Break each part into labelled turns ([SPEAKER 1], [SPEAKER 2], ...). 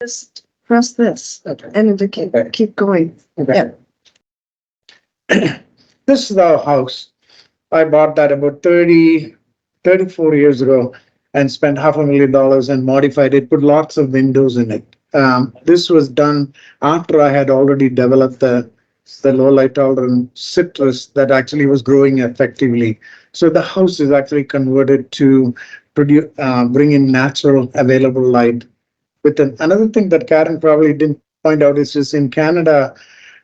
[SPEAKER 1] Just press this and it'll keep going.
[SPEAKER 2] Okay.
[SPEAKER 1] Yeah.
[SPEAKER 2] This is our house. I bought that about 34 years ago and spent $500,000 and modified it, put lots of windows in it. This was done after I had already developed the low light tolerant citrus that actually was growing effectively. So the house is actually converted to bring in natural available light. Another thing that Karen probably didn't point out is just in Canada,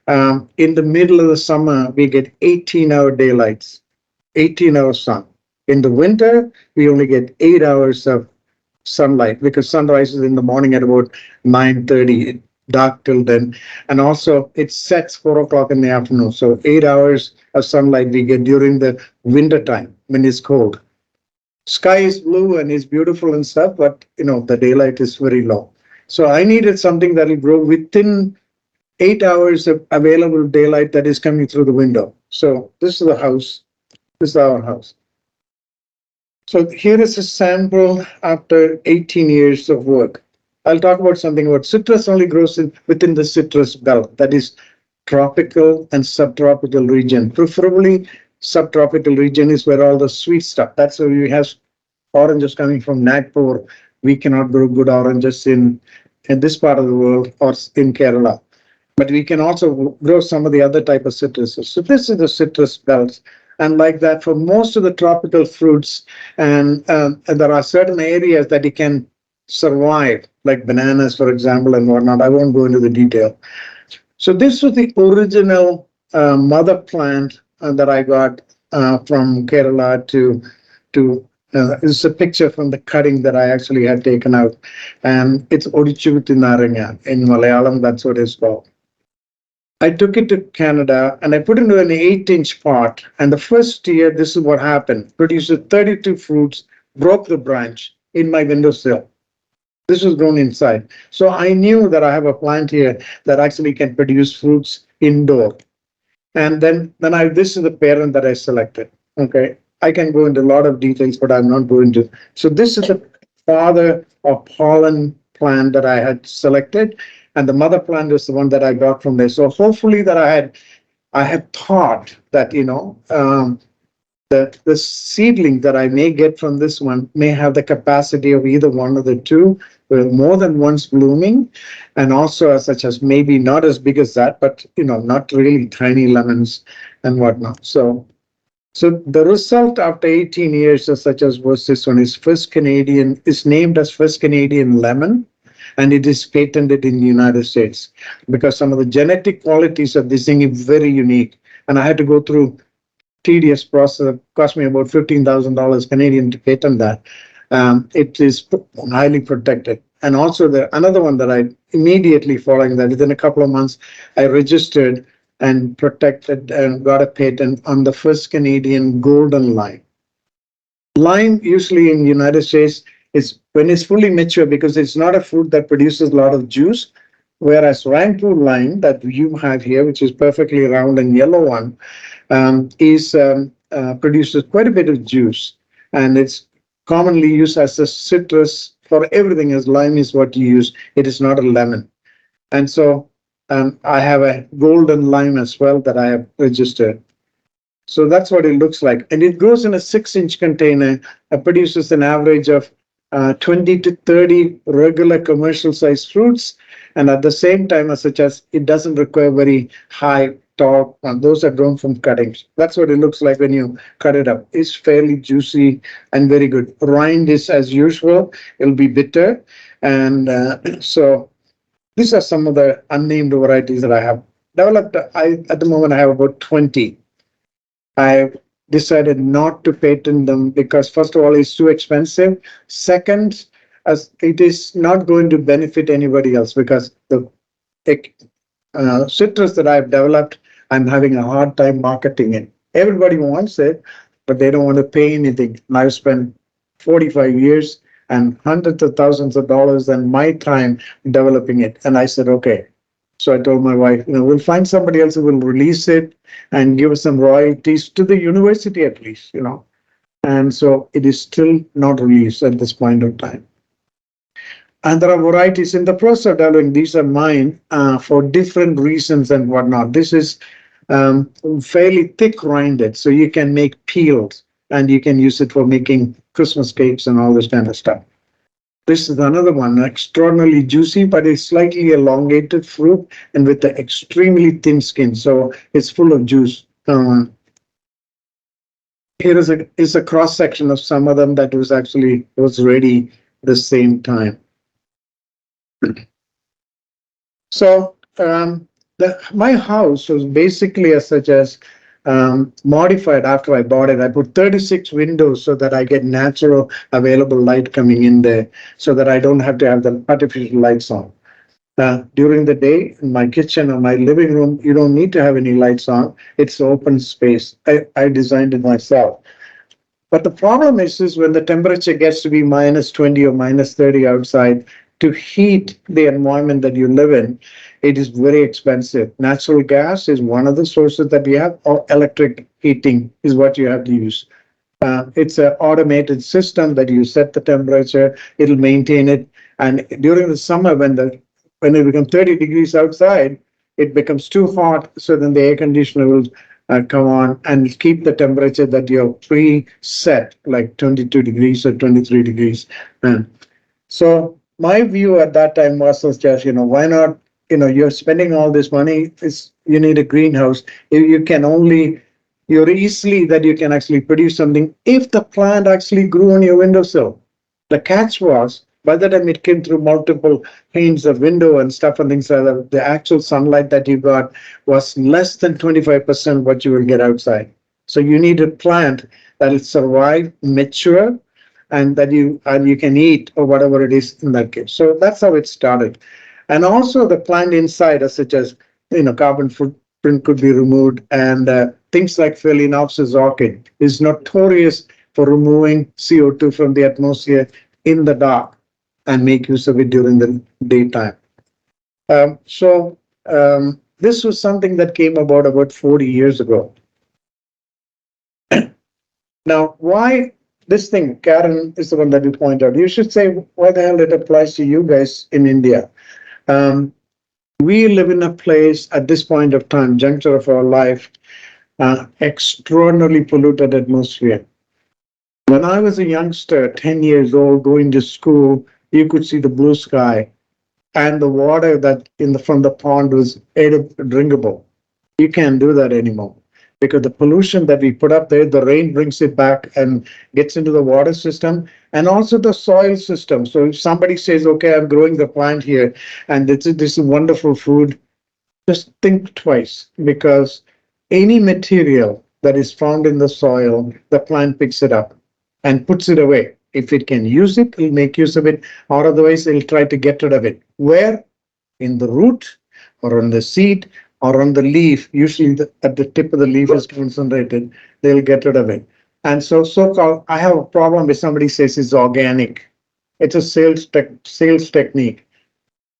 [SPEAKER 2] in the middle of the summer, we get 18-hour daylights, 18 hours sun. In the winter, we only get 8 hours of sunlight because sun rises in the morning at about 9:30, dark till then. And also it sets 4 o'clock in the afternoon. So 8 hours of sunlight we get during the winter time when it's cold. Sky is blue and it's beautiful and stuff, but the daylight is very low. So I needed something that will grow within 8 hours of available daylight that is coming through the window. So this is the house. This is our house. So here is a sample after 18 years of work. I'll talk about something about citrus only grows within the citrus belt, that is tropical and subtropical region. Preferably subtropical region is where all the sweet stuff. That's where we have oranges coming from Nagpur. We cannot grow good oranges in this part of the world or in Kerala. But we can also grow some of the other type of citruses. So this is the citrus belt. And like that, for most of the tropical fruits, and there are certain areas that it can survive, like bananas, for example, and whatnot. I won't go into the detail. So this was the original mother plant that I got from Kerala this is a picture from the cutting that I actually had taken out. And it's Odichuti Naranga in Malayalam, that's what it's called. I took it to Canada and I put it into an 8-inch pot. And the first year, this is what happened. Produced 32 fruits, broke the branch in my windowsill. This was grown inside. So I knew that I have a plant here that actually can produce fruits indoor. And then this is the parent that I selected. Okay. I can go into a lot of details, but I'm not going to. So this is the father of pollen plant that I had selected, and the mother plant is the one that I got from there. So hopefully that I had thought that the seedling that I may get from this one may have the capacity of either one of the two, with more than once blooming, and also such as maybe not as big as that, but not really tiny lemons and whatnot. So the result after 18 years, such as was this one, is named as first Canadian lemon, and it is patented in the United States because some of the genetic qualities of this thing is very unique. And I had to go through tedious process. It cost me about $15,000 Canadian to patent that. It is highly protected. And also another one that I immediately following that within a couple of months, I registered and protected and got a patent on the first Canadian golden lime. Lime usually in the United States is when it's fully mature because it's not a fruit that produces a lot of juice. Whereas Rangpur lime that you have here, which is perfectly round and yellow one, is produces quite a bit of juice, and it's commonly used as a citrus for everything. As lime is what you use, it is not a lemon. And so I have a golden lime as well that I have registered. So that's what it looks like. And it grows in a 6-inch container, produces an average of 20 to 30 regular commercial sized fruits. And at the same time, such as it doesn't require very high top. Those are grown from cuttings. That's what it looks like when you cut it up. It's fairly juicy and very good. Rind is as usual. It'll be bitter. And so these are some of the unnamed varieties that I have developed. At the moment, I have about 20. I decided not to patent them because, first of all, it's too expensive. Second, as it is not going to benefit anybody else because the citrus that I've developed, I'm having a hard time marketing it. Everybody wants it, but they don't want to pay anything. And I've spent 45 years and hundreds of thousands of dollars and my time developing it. And I said, okay. So I told my wife, we'll find somebody else who will release it and give us some royalties to the university at least. And so it is still not released at this point of time. And there are varieties in the process of developing. These are mine for different reasons and whatnot. This is fairly thick rinded, so you can make peels and you can use it for making Christmas cakes and all this kind of stuff. This is another one, extraordinarily juicy, but it's slightly elongated fruit and with the extremely thin skin, so it's full of juice. Here is a cross section of some of them that was ready at the same time. So my house was basically as such as modified after I bought it. I put 36 windows so that I get natural available light coming in there, so that I don't have to have the artificial lights on. During the day in my kitchen or my living room, you don't need to have any lights on. It's open space. I designed it myself. But the problem is when the temperature gets to be minus 20 or minus 30 outside, to heat the environment that you live in, it is very expensive. Natural gas is one of the sources that we have, or electric heating is what you have to use. It's an automated system that you set the temperature, it'll maintain it. And during the summer, when it becomes 30 degrees outside, it becomes too hot. So then the air conditioner will come on and keep the temperature that you're pre-set, like 22 degrees or 23 degrees. So my view at that time was just, why not, you're spending all this money, you need a greenhouse. You can only, you're easily that you can actually produce something if the plant actually grew on your windowsill. The catch was, by the time it came through multiple panes of window and stuff and things like that, the actual sunlight that you got was less than 25% what you will get outside. So you need a plant that will survive, mature, and you can eat or whatever it is in that case. So that's how it started. And also the plant inside, such as carbon footprint could be removed, and things like Phalaenopsis orchid is notorious for removing CO2 from the atmosphere in the dark and make use of it during the daytime. This was something that came about 40 years ago. Now, why this thing, Karen is the one that you point out. You should say why the hell it applies to you guys in India. We live in a place at this point of time, juncture of our life, extraordinarily polluted atmosphere. When I was a youngster, 10 years old, going to school, you could see the blue sky, and the water that from the pond was drinkable. You can't do that anymore because the pollution that we put up there, the rain brings it back and gets into the water system and also the soil system. So if somebody says, okay, I'm growing the plant here and this is wonderful food, just think twice, because any material that is found in the soil, the plant picks it up and puts it away. If it can use it, it'll make use of it, or otherwise it'll try to get rid of it. Where? In the root or on the seed or on the leaf. Usually at the tip of the leaf is concentrated, they'll get rid of it. And so-called, I have a problem if somebody says it's organic. It's a sales technique.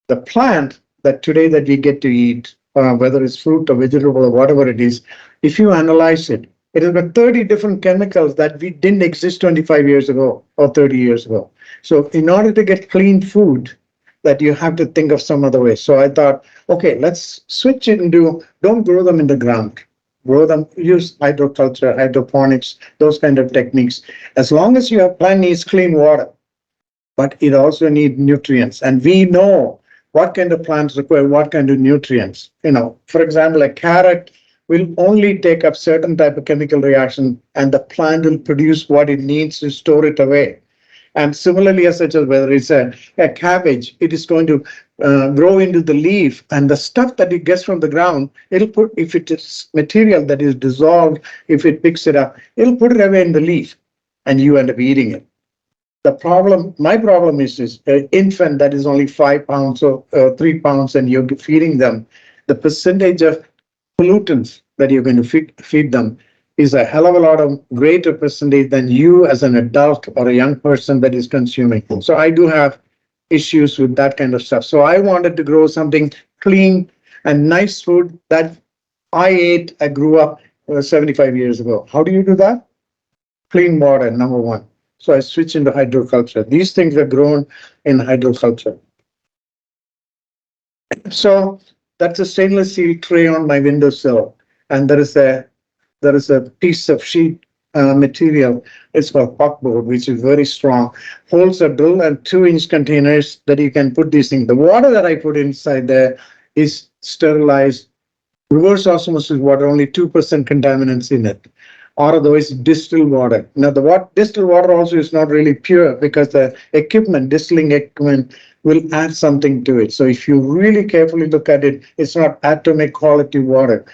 [SPEAKER 2] The plant that today that we get to eat, whether it's fruit or vegetable or whatever it is, if you analyze it, it has got 30 different chemicals that we didn't exist 25 years ago or 30 years ago. So in order to get clean food, that you have to think of some other way. So I thought, okay, let's switch it and don't grow them in the ground. Grow them, use hydroculture, hydroponics, those kind of techniques. As long as your plant needs clean water, but it also needs nutrients. And we know what kind of plants require what kind of nutrients. For example, a carrot will only take up certain type of chemical reaction and the plant will produce what it needs to store it away. And similarly, as such as whether it's a cabbage, it is going to grow into the leaf, and the stuff that it gets from the ground, if it is material that is dissolved, if it picks it up, it'll put it away in the leaf, and you end up eating it. My problem is an infant that is only 5 pounds or 3 pounds, and you're feeding them, the percentage of pollutants that you're going to feed them is a hell of a lot of greater percentage than you as an adult or a young person that is consuming. So I do have issues with that kind of stuff. So I wanted to grow something clean and nice food that I grew up 75 years ago. How do you do that? Clean water, number one. So I switched into hydroculture. These things are grown in hydroculture. So that's a stainless steel tray on my windowsill, and there is a piece of sheet material. It's called puckboard, which is very strong. Holes are drilled and 2-inch containers that you can put these things. The water that I put inside there is sterilized. Reverse osmosis water, only 2% contaminants in it, or otherwise distilled water. Now, distilled water also is not really pure because the distilling equipment will add something to it. So if you really carefully look at it, it's not atomic quality water,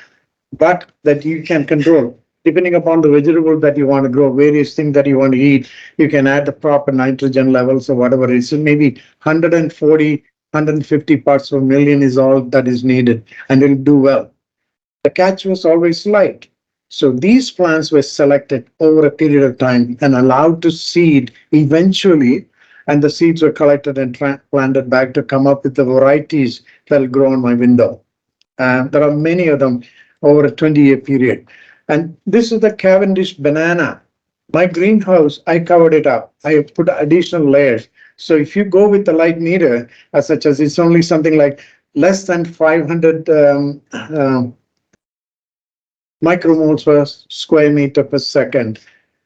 [SPEAKER 2] but that you can control. Depending upon the vegetable that you want to grow, various things that you want to eat, you can add the proper nitrogen levels or whatever it is. So maybe 140, 150 parts per million is all that is needed, and it'll do well. The catch was always light. So these plants were selected over a period of time and allowed to seed eventually, and the seeds were collected and planted back to come up with the varieties that will grow on my window. And there are many of them over a 20-year period. And this is the Cavendish banana. My greenhouse, I covered it up. I put additional layers. So if you go with the light meter, as such as it's only something like less than 500 micromoles per square meter per second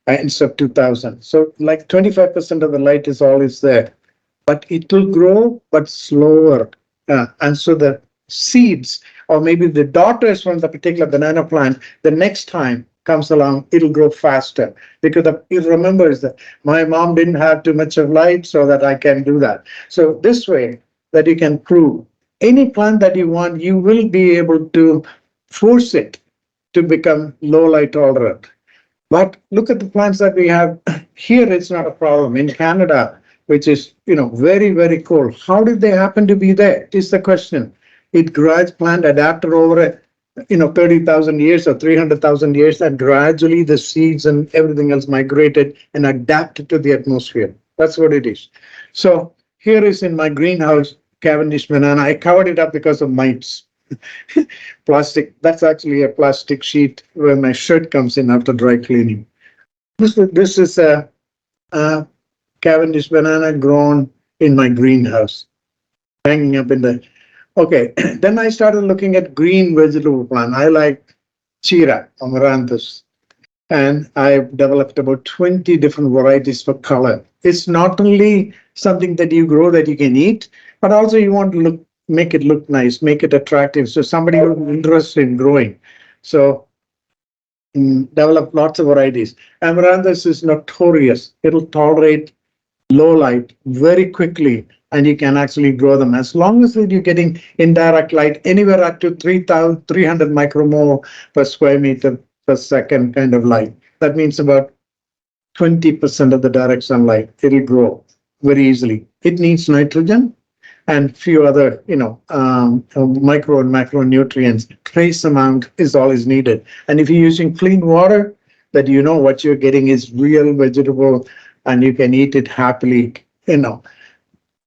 [SPEAKER 2] instead of 2000. So like 25% of the light is all is there, but it will grow, but slower. And so the seeds, or maybe the daughters from the particular banana plant, the next time comes along, it'll grow faster because it remembers that my mom didn't have too much of light, so that I can do that. So this way that you can prove any plant that you want, you will be able to force it to become low light tolerant. But look at the plants that we have here. It's not a problem in Canada, which is very, very cold. How did they happen to be there? Is the question. It plant adapted over 30,000 years or 300,000 years, and gradually the seeds and everything else migrated and adapted to the atmosphere. That's what it is. So here is in my greenhouse Cavendish banana. I covered it up because of mites. Plastic. That's actually a plastic sheet where my shirt comes in after dry cleaning. This is a Cavendish banana grown in my greenhouse, hanging up in the. Okay, then I started looking at green vegetable plant. I like chira, amaranthus, and I've developed about 20 different varieties for color. It's not only something that you grow that you can eat, but also you want to make it look nice, make it attractive. So somebody who's interested in growing. So develop lots of varieties. Amaranthus is notorious. It'll tolerate low light very quickly, and you can actually grow them as long as you're getting indirect light anywhere up to 3,300 micromole per square meter per second kind of light. That means about 20% of the direct sunlight. It'll grow very easily. It needs nitrogen and few other, micro and macronutrients. Trace amount is all is needed. And if you're using clean water, that what you're getting is real vegetable, and you can eat it happily.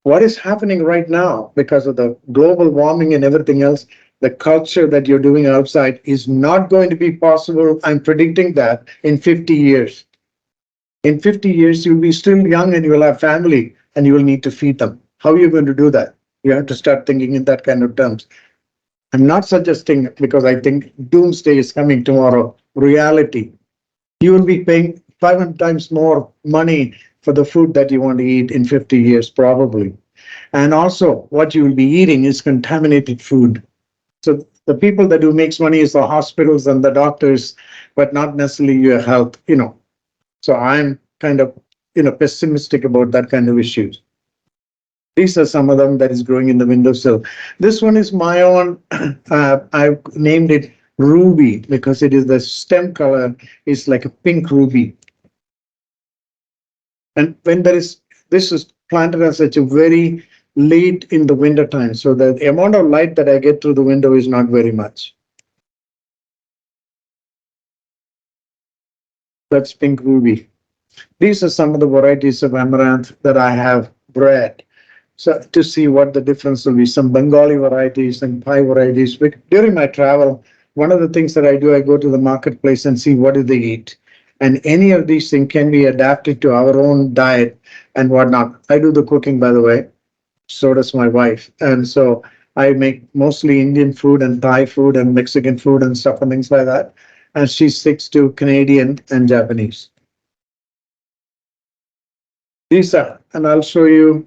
[SPEAKER 2] What is happening right now because of the global warming and everything else, the culture that you're doing outside is not going to be possible. I'm predicting that in 50 years. In 50 years, you'll be still young and you will have family and you will need to feed them. How are you going to do that? You have to start thinking in that kind of terms. I'm not suggesting, because I think doomsday is coming tomorrow. Reality. You will be paying 500 times more money for the food that you want to eat in 50 years, probably. And also, what you will be eating is contaminated food. So the people that do makes money is the hospitals and the doctors, but not necessarily your health. So I'm kind of pessimistic about that kind of issues. These are some of them that is growing in the windowsill. This one is my own. I've named it Ruby because it is the stem color is like a pink ruby. And when this is planted at such a very late in the winter time, so the amount of light that I get through the window is not very much. That's pink ruby. These are some of the varieties of amaranth that I have bred. So to see what the difference will be, some Bengali varieties and Thai varieties. But during my travel, one of the things that I do, I go to the marketplace and see what do they eat. And any of these things can be adapted to our own diet and whatnot. I do the cooking, by the way. So does my wife. And so I make mostly Indian food and Thai food and Mexican food and stuff and things like that. And she sticks to Canadian and Japanese. These are, and I'll show you,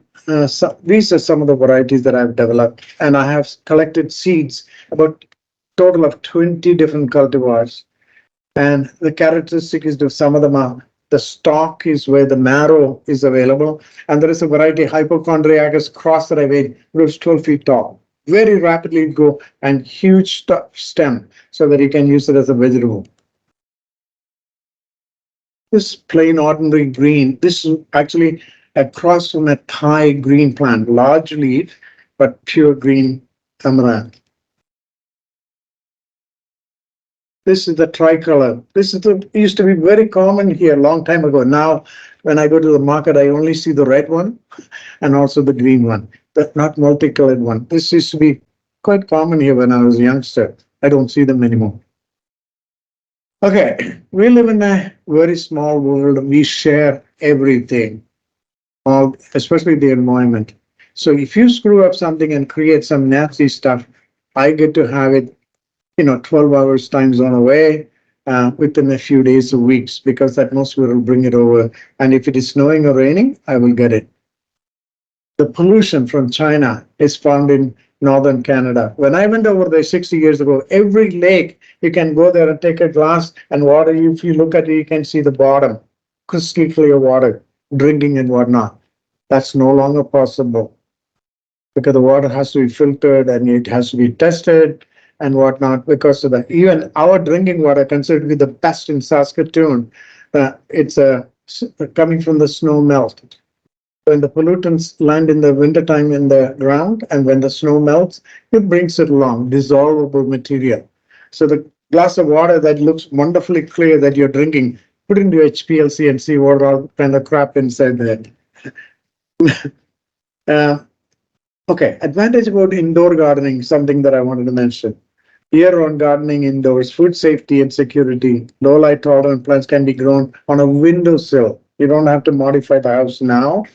[SPEAKER 2] these are some of the varieties that I've developed. And I have collected seeds, about total of 20 different cultivars. And the characteristic is that some of them are, the stalk is where the marrow is available. And there is a variety, hypochondriacus cross that I made, grows 12 feet tall. Very rapidly grow and huge stem so that you can use it as a vegetable. This plain ordinary green, this is actually a cross from a Thai green plant, large leaf, but pure green amaranth. This is the tricolor. This is the, used to be very common here a long time ago. Now, when I go to the market, I only see the red one and also the green one, the not multicolored one. This used to be quite common here when I was a youngster. I don't see them anymore. Okay, we live in a very small world. We share everything, all, especially the environment. So if you screw up something and create some nasty stuff, I get to have it, 12 hours time zone away within a few days or weeks because the atmosphere will bring it over. And if it is snowing or raining, I will get it. The pollution from China is found in northern Canada. When I went over there 60 years ago, every lake, you can go there and take a glass and water. If you look at it, you can see the bottom, crystal clear water, drinking and whatnot. That's no longer possible because the water has to be filtered and it has to be tested and whatnot because of that. Even our drinking water considered to be the best in Saskatoon. It's coming from the snow melt. When the pollutants land in the wintertime in the ground and when the snow melts, it brings it along, dissolvable material. So the glass of water that looks wonderfully clear that you're drinking, put into HPLC and see what all kind of crap inside there. Okay, advantage about indoor gardening, something that I wanted to mention. Year-round gardening indoors, food safety and security, low light tolerant plants can be grown on a windowsill. You don't have to modify the house now.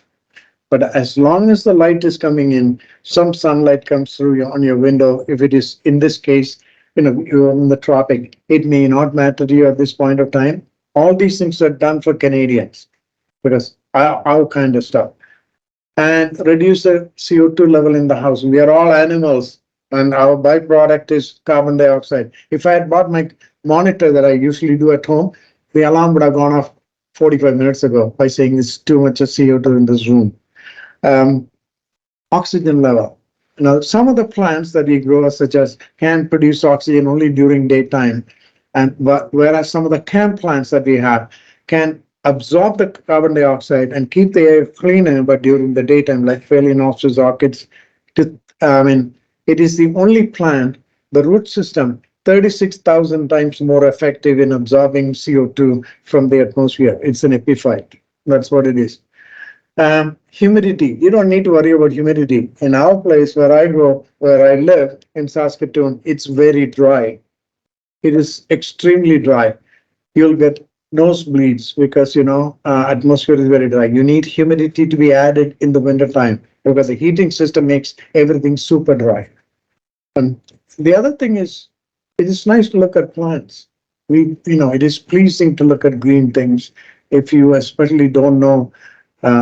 [SPEAKER 2] But as long as the light is coming in, some sunlight comes through on your window. If it is, in this case, you're in the tropic, it may not matter to you at this point of time. All these things are done for Canadians because our kind of stuff. And reduce the CO2 level in the house. We are all animals and our byproduct is carbon dioxide. If I had bought my monitor that I usually do at home, the alarm would have gone off 45 minutes ago by saying it's too much of CO2 in this room. Oxygen level. Now, some of the plants that we grow, such as can produce oxygen only during daytime, but whereas some of the camp plants that we have can absorb the carbon dioxide and keep the air cleaner, but during the daytime, like Phalaenopsis orchids, it is the only plant, the root system, 36,000 times more effective in absorbing CO2 from the atmosphere. It's an epiphyte. That's what it is. Humidity. You don't need to worry about humidity. In our place where I live in Saskatoon, it's very dry. It is extremely dry. You'll get nosebleeds because, atmosphere is very dry. You need humidity to be added in the wintertime because the heating system makes everything super dry. And the other thing is, it is nice to look at plants. It is pleasing to look at green things. If you especially don't know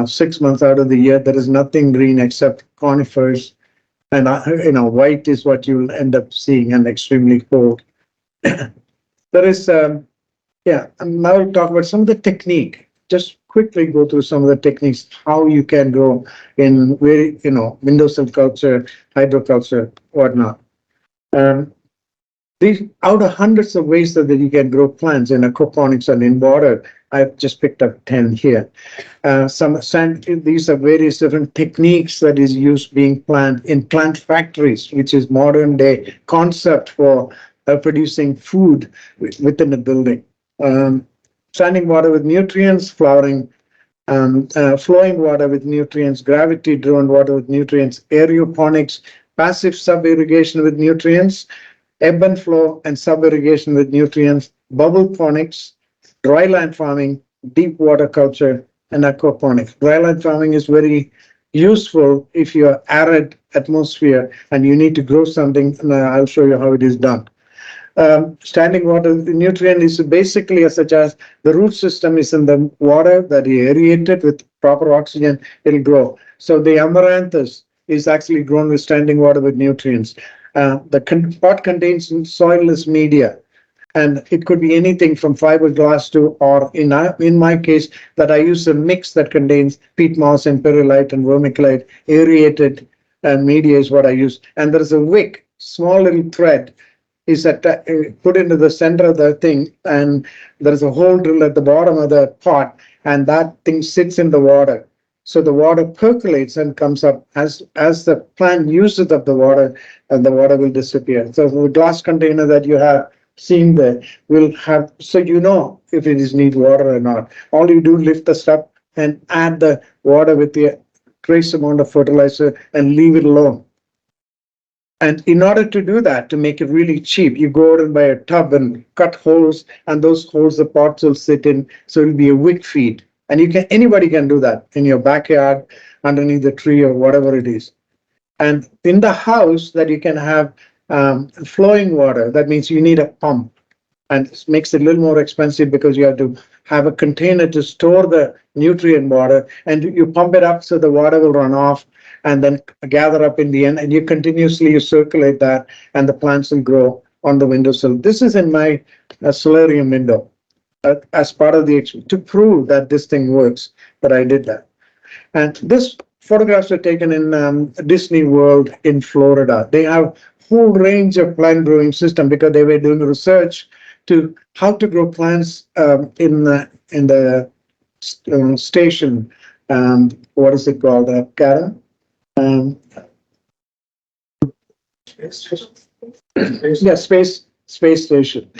[SPEAKER 2] 6 months out of the year, there is nothing green except conifers, and white is what you'll end up seeing, and extremely cold. There is, and now we'll talk about some of the technique. Just quickly go through some of the techniques how you can grow in very, windowsill culture, hydroculture, whatnot. These out of hundreds of ways that you can grow plants in aquaponics and in water, I've just picked up 10 here. These are various different techniques that is used being planted in plant factories, which is modern day concept for producing food within a building. Standing water with nutrients, flowing water with nutrients, gravity-driven water with nutrients, aeroponics, passive sub-irrigation with nutrients, ebb and flow and sub-irrigation with nutrients, bubble ponics, dryland farming, deep water culture, and aquaponics. Dryland farming is very useful if you're arid atmosphere and you need to grow something. And I'll show you how it is done. Standing water nutrient is basically such as the root system is in the water that you aerate it with proper oxygen, it'll grow. So the amaranthus is actually grown with standing water with nutrients. The pot contains soilless media, and it could be anything from fiberglass to, or in my case, that I use a mix that contains peat moss and perlite and vermiculite. Aerated media is what I use, and there is a wick, small little thread is put into the center of the thing, and there is a hole drilled at the bottom of the pot, and that thing sits in the water. So the water percolates and comes up as the plant uses up the water, and the water will disappear. So the glass container that you have seen there will have, so you know if it is need water or not. All you do, lift the stuff and add the water with the trace amount of fertilizer and leave it alone. And in order to do that, to make it really cheap, you go out and buy a tub and cut holes, and those holes the pots will sit in. So it'll be a wick feed. And anybody can do that in your backyard, underneath the tree or whatever it is. And in the house that you can have flowing water, that means you need a pump. And it makes it a little more expensive because you have to have a container to store the nutrient water, and you pump it up so the water will run off and then gather up in the end, and you circulate that, and the plants will grow on the windowsill. This is in my solarium window as part of the to prove that this thing works, but I did that. And this photographs were taken in Disney World in Florida. They have whole range of plant growing system because they were doing research to how to grow plants in the station. What is it called, Karen? Um, yeah, space station.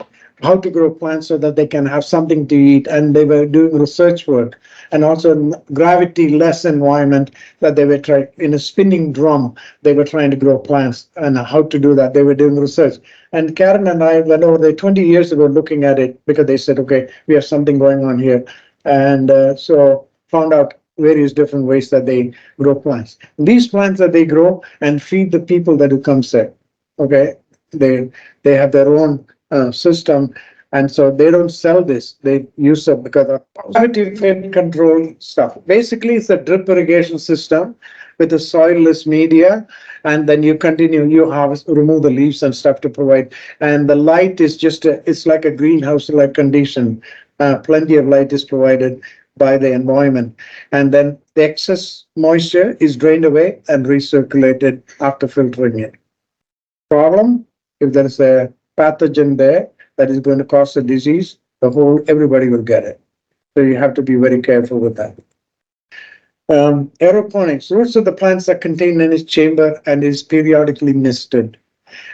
[SPEAKER 2] How to grow plants so that they can have something to eat, and they were doing research work, and also gravity less environment that they were trying in a spinning drum. They were trying to grow plants, and how to do that. They were doing research, and Karen and I went over there 20 years ago looking at it because they said, okay, we have something going on here, and so found out various different ways that they grow plants. These plants that they grow and feed the people that who comes there. Okay, they have their own system, and so they don't sell this. They use it because of positive control stuff. Basically, it's a drip irrigation system with a soilless media, and then you continue. You harvest, remove the leaves and stuff to provide, and the light is just it's like a greenhouse-like condition. Plenty of light is provided by the environment, and then the excess moisture is drained away and recirculated after filtering it. Problem: if there is a pathogen there that is going to cause a disease, everybody will get it. So you have to be very careful with that. Aeroponics: roots of the plants are contained in its chamber and is periodically misted.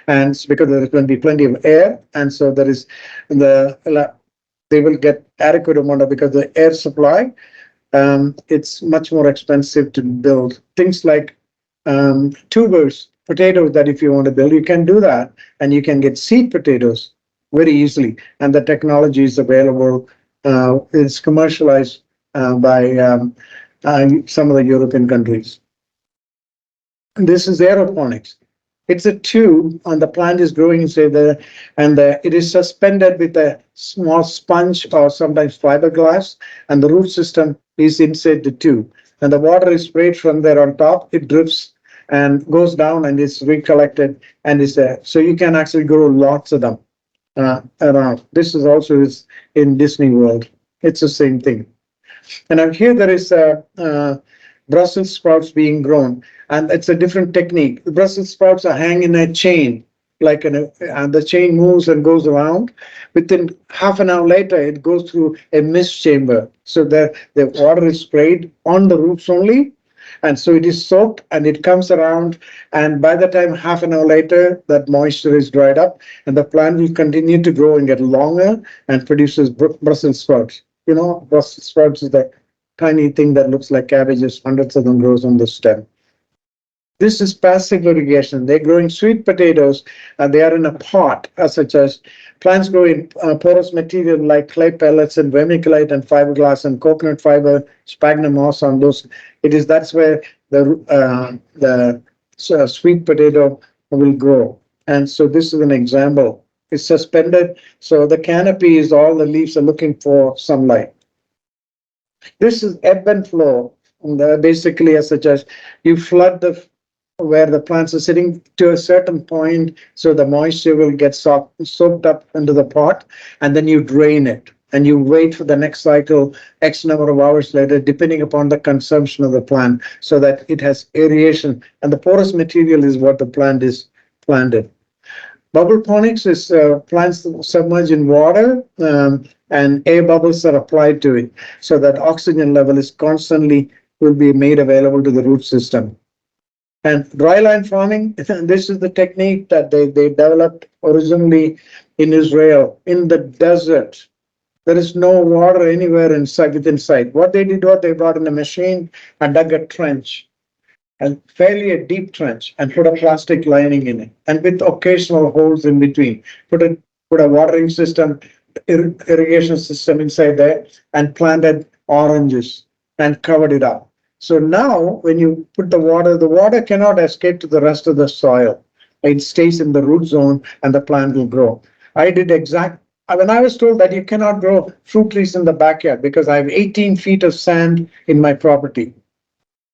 [SPEAKER 2] And it's because there is going to be plenty of air, and so there is they will get adequate amount of, because the air supply, it's much more expensive to build things like tubers, potatoes, that if you want to build, you can do that, and you can get seed potatoes very easily, and the technology is available. It's commercialized by some of the European countries. This is aeroponics. It's a tube, and the plant is growing inside there, and it is suspended with a small sponge or sometimes fiberglass, and the root system is inside the tube, and the water is sprayed from there on top. It drips and goes down and is recollected and is there. So you can actually grow lots of them around. This is also in Disney World. It's the same thing. And out here there is Brussels sprouts being grown, and it's a different technique. The Brussels sprouts are hang in a chain, and the chain moves and goes around. Within half an hour later, it goes through a mist chamber, so that the water is sprayed on the roots only, and so it is soaked and it comes around. And by the time half an hour later, that moisture is dried up, and the plant will continue to grow and get longer and produces Brussels sprouts. You know, Brussels sprouts is the tiny thing that looks like cabbages. Hundreds of them grows on the stem. This is passive irrigation. They're growing sweet potatoes and they are in a pot, such as plants grow in porous material like clay pellets and vermiculite and fiberglass and coconut fiber, sphagnum moss on those. That's where the sweet potato will grow. And so this is an example. It's suspended. So the canopy is all the leaves are looking for sunlight. This is ebb and flow. And basically, as such as you flood the where the plants are sitting to a certain point, so the moisture will get soaked up into the pot, and then you drain it. And you wait for the next cycle X number of hours later, depending upon the consumption of the plant, so that it has aeration. And the porous material is what the plant is planted. Bubble ponics is plants submerged in water, and air bubbles are applied to it so that oxygen level is constantly will be made available to the root system. And dryland farming, this is the technique that they developed originally in Israel, in the desert. There is no water anywhere inside within sight. What they did was they brought in a machine and dug a trench, and fairly a deep trench, and put a plastic lining in it, and with occasional holes in between. Put a watering system, irrigation system inside there, and planted oranges and covered it up. So now, when you put the water cannot escape to the rest of the soil. It stays in the root zone, and the plant will grow. I did exact. When I was told that you cannot grow fruit trees in the backyard because I have 18 feet of sand in my property,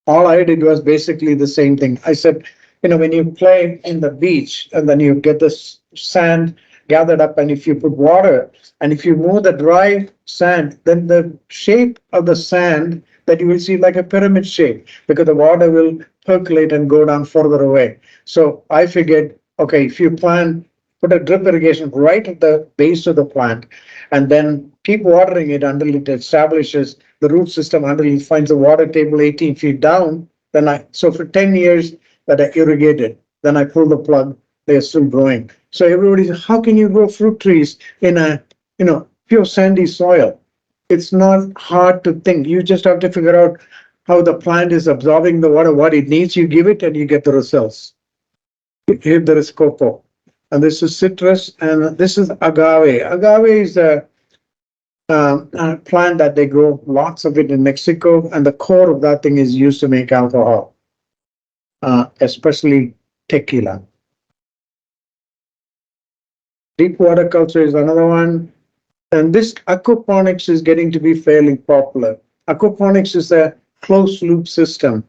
[SPEAKER 2] all I did was basically the same thing. I said, when you play in the beach and then you get this sand gathered up, and if you put water and if you move the dry sand, then the shape of the sand that you will see like a pyramid shape, because the water will percolate and go down further away. So I figured, okay, if you put a drip irrigation right at the base of the plant, and then keep watering it until it establishes the root system, until it finds a water table 18 feet down. So for 10 years that I irrigated, then I pull the plug, they're still growing. So everybody says, how can you grow fruit trees in a, pure sandy soil? It's not hard to think. You just have to figure out how the plant is absorbing the water, what it needs. You give it and you get the results. Here there is cocoa, and this is citrus, and this is agave. Agave is a plant that they grow lots of it in Mexico, and the core of that thing is used to make alcohol, especially tequila. Deep water culture is another one. And this aquaponics is getting to be fairly popular. Aquaponics is a closed loop system.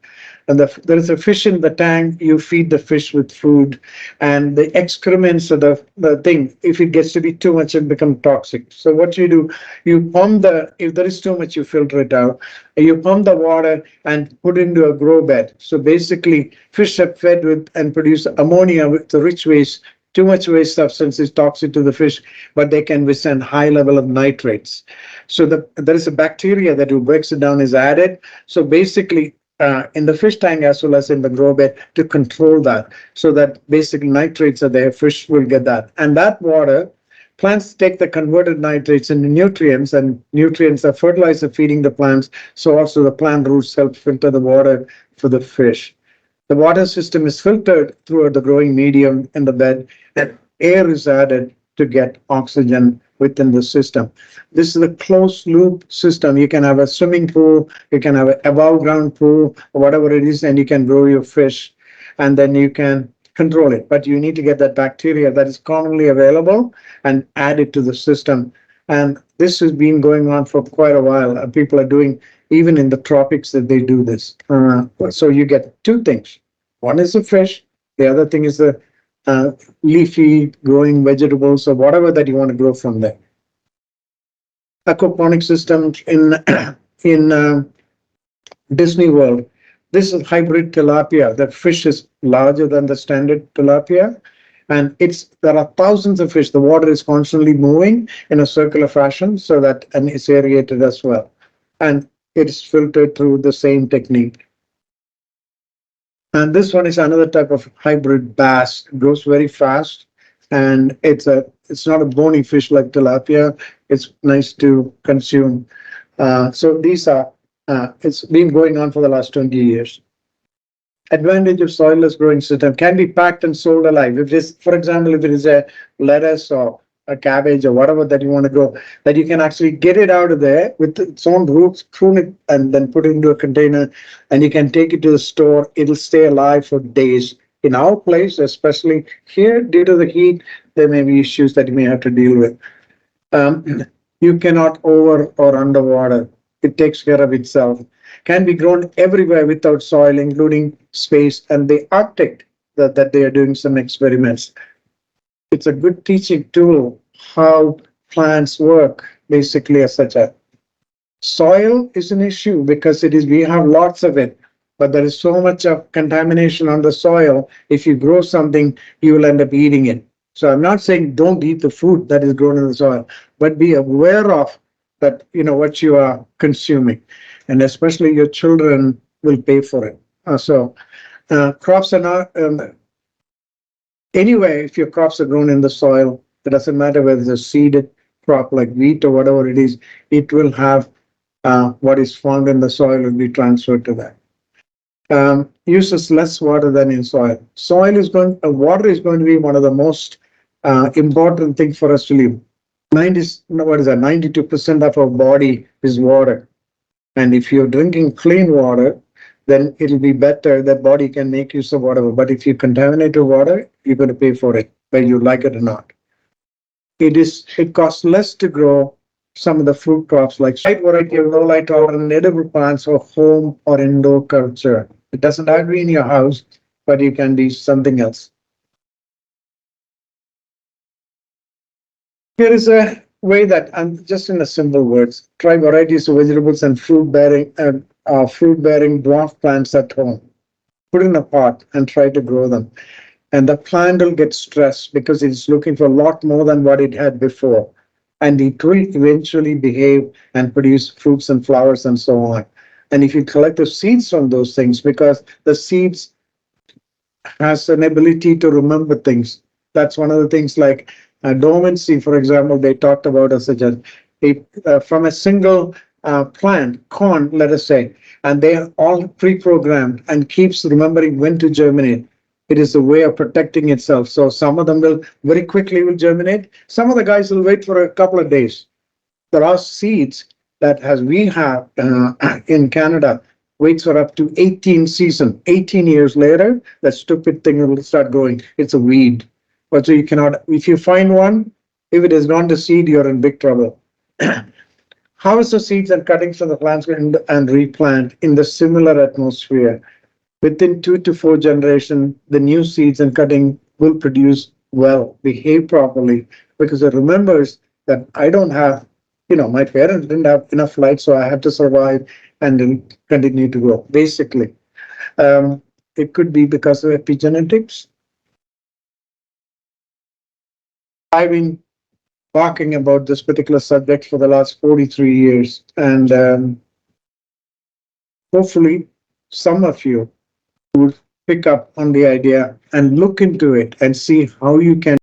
[SPEAKER 2] And there is a fish in the tank, you feed the fish with food, and the excrements of the thing, if it gets to be too much, it becomes toxic. So what you do, if there is too much, you filter it out. You pump the water and put it into a grow bed. So basically, fish are fed with and produce ammonia with the rich waste. Too much waste substance is toxic to the fish, but they can withstand high level of nitrates. So there is a bacteria that breaks it down is added. So basically, in the fish tank as well as in the grow bed, to control that, so that basically nitrates are there, fish will get that. And that water, plants take the converted nitrates into nutrients, and nutrients are fertilizer feeding the plants. So also the plant roots help filter the water for the fish. The water system is filtered through the growing medium in the bed, and air is added to get oxygen within the system. This is a closed loop system. You can have a swimming pool, you can have an above ground pool, or whatever it is, and you can grow your fish, and then you can control it. But you need to get that bacteria that is commonly available and add it to the system. And this has been going on for quite a while. And people are doing, even in the tropics, that they do this. So you get two things. One is the fish. The other thing is the leafy growing vegetables or whatever that you want to grow from there. Aquaponic system in Disney World. This is hybrid tilapia. The fish is larger than the standard tilapia, and there are thousands of fish. The water is constantly moving in a circular fashion, so that and it's aerated as well, and it's filtered through the same technique. And this one is another type of hybrid bass. It grows very fast, and it's not a bony fish like tilapia. It's nice to consume. So these are it's been going on for the last 20 years. advantage of soilless growing system can be packed and sold alive. If this, for example, if it is a lettuce or a cabbage or whatever that you want to grow, that you can actually get it out of there with its own roots, prune it, and then put it into a container, and you can take it to the store. It'll stay alive for days. In our place, especially here, due to the heat, there may be issues that you may have to deal with. You cannot over or underwater. It takes care of itself. Can be grown everywhere without soil, including space and the Arctic that they are doing some experiments. It's a good teaching tool how plants work, basically, as such a soil is an issue because it is we have lots of it, but there is so much of contamination on the soil. If you grow something, you will end up eating it. So I'm not saying don't eat the food that is grown in the soil, but be aware of that, what you are consuming, and especially your children will pay for it. Crops are not anyway. If your crops are grown in the soil, it doesn't matter whether it's a seeded crop like wheat or whatever it is, it will have what is found in the soil will be transferred to that. Uses less water than in soil. Water is going to be one of the most important things for us to live. 90, what is that? 92% of our body is water. And if you're drinking clean water, then it'll be better. The body can make use of whatever. But if you contaminate your water, you're going to pay for it, whether you like it or not. It costs less to grow some of the fruit crops like wide variety of low light tolerant edible plants for home or indoor culture. It doesn't have to be in your house, but you can be something else. Here is a way that, and just in a simple words, try varieties of vegetables and fruit bearing dwarf plants at home. Put in a pot and try to grow them. And the plant will get stressed because it's looking for a lot more than what it had before. And it will eventually behave and produce fruits and flowers and so on. And if you collect the seeds from those things, because the seeds has an ability to remember things. That's one of the things like dormancy, for example, they talked about as such as from a single plant, corn, let us say, and they are all pre-programmed and keeps remembering when to germinate. It is a way of protecting itself. So some of them will very quickly will germinate. Some of the guys will wait for a couple of days. There are seeds that has we have in Canada waits for up to 18 season. 18 years later, that stupid thing will start growing. It's a weed. But so you cannot, if you find one, if it has gone to seed, you're in big trouble. Harvest the seeds and cuttings from the plants and replant in the similar atmosphere. Within 2 to 4 generations, the new seeds and cutting will produce well, behave properly, because it remembers that I don't have, my parents didn't have enough light, so I have to survive and then continue to grow. Basically, it could be because of epigenetics. I've been talking about this particular subject for the last 43 years, and hopefully, some of you would pick up on the idea and look into it and see how you can